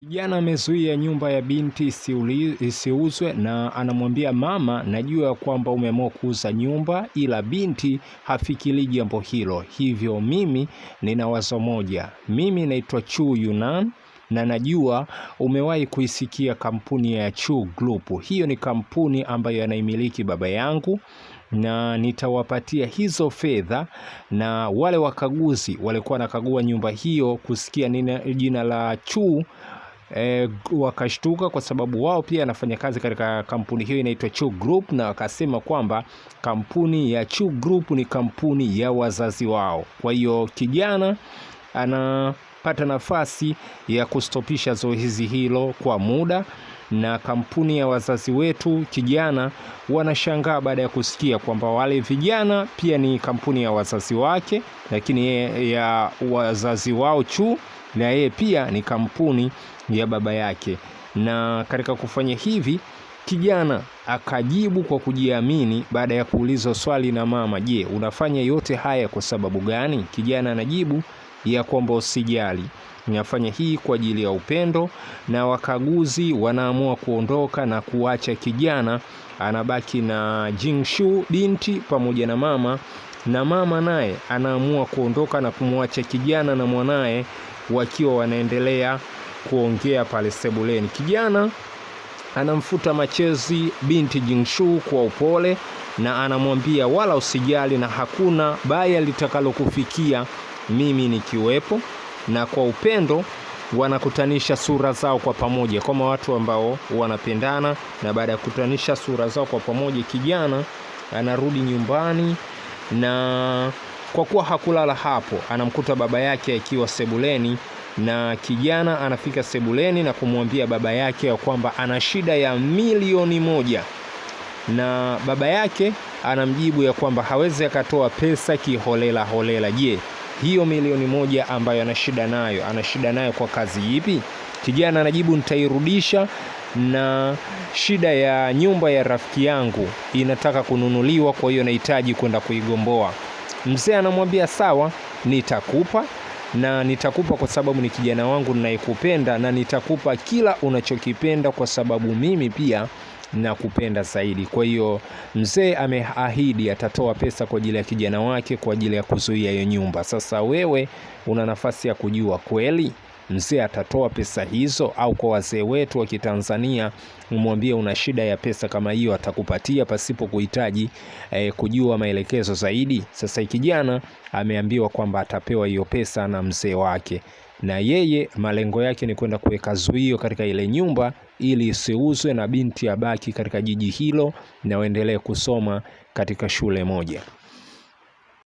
Kijana amezuia nyumba ya binti isiuzwe na anamwambia mama, najua kwamba umeamua kuuza nyumba, ila binti hafikiri jambo hilo. Hivyo mimi nina wazo moja. Mimi naitwa Chu Yunan na najua umewahi kuisikia kampuni ya Chu Group. Hiyo ni kampuni ambayo anaimiliki baba yangu, na nitawapatia hizo fedha, na wale wakaguzi walikuwa nakagua nyumba hiyo kusikia jina la Chu wakashtuka, kwa sababu wao pia anafanya kazi katika kampuni hiyo inaitwa Chu Group, na wakasema kwamba kampuni ya Chu Group ni kampuni ya wazazi wao. Kwa hiyo kijana anapata nafasi ya kustopisha zoezi hilo kwa muda, na kampuni ya wazazi wetu kijana wanashangaa baada ya kusikia kwamba wale vijana pia ni kampuni ya wazazi wake, lakini ya wazazi wao Chu, na yeye pia ni kampuni ya baba yake. Na katika kufanya hivi, kijana akajibu kwa kujiamini baada ya kuulizwa swali na mama, je, unafanya yote haya kwa sababu gani? Kijana anajibu ya kwamba usijali, ninafanya hii kwa ajili ya upendo. Na wakaguzi wanaamua kuondoka na kuacha kijana anabaki na Jingshu binti pamoja na mama, na mama naye anaamua kuondoka na kumwacha kijana na mwanae wakiwa wanaendelea kuongea pale sebuleni. Kijana anamfuta machozi binti Jingshu kwa upole na anamwambia wala usijali, na hakuna baya litakalokufikia mimi nikiwepo. Na kwa upendo wanakutanisha sura zao kwa pamoja kama watu ambao wanapendana. Na baada ya kutanisha sura zao kwa pamoja, kijana anarudi nyumbani, na kwa kuwa hakulala hapo, anamkuta baba yake akiwa sebuleni, na kijana anafika sebuleni na kumwambia baba yake ya kwamba ana shida ya milioni 1, na baba yake anamjibu ya kwamba hawezi akatoa pesa kiholela holela. Je, hiyo milioni 1 ambayo ana shida nayo kwa kazi ipi? Kijana anajibu, nitairudisha, na shida ya nyumba ya rafiki yangu inataka kununuliwa, kwa hiyo nahitaji kwenda kuigomboa. Mzee anamwambia sawa, nitakupa, na nitakupa kwa sababu ni kijana wangu ninayekupenda, na nitakupa kila unachokipenda kwa sababu mimi pia nakupenda zaidi. Kwa hiyo mzee ameahidi atatoa pesa kwa ajili ya kijana wake kwa ajili ya kuzuia hiyo nyumba. Sasa wewe una nafasi ya kujua kweli mzee atatoa pesa hizo, au kwa wazee wetu wa Kitanzania umwambie una shida ya pesa kama hiyo atakupatia pasipo kuhitaji kujua maelekezo zaidi. Sasa kijana ameambiwa kwamba atapewa hiyo pesa na mzee wake, na yeye malengo yake ni kwenda kuweka zuio katika ile nyumba ili isiuzwe na binti abaki katika jiji hilo na waendelee kusoma katika shule moja.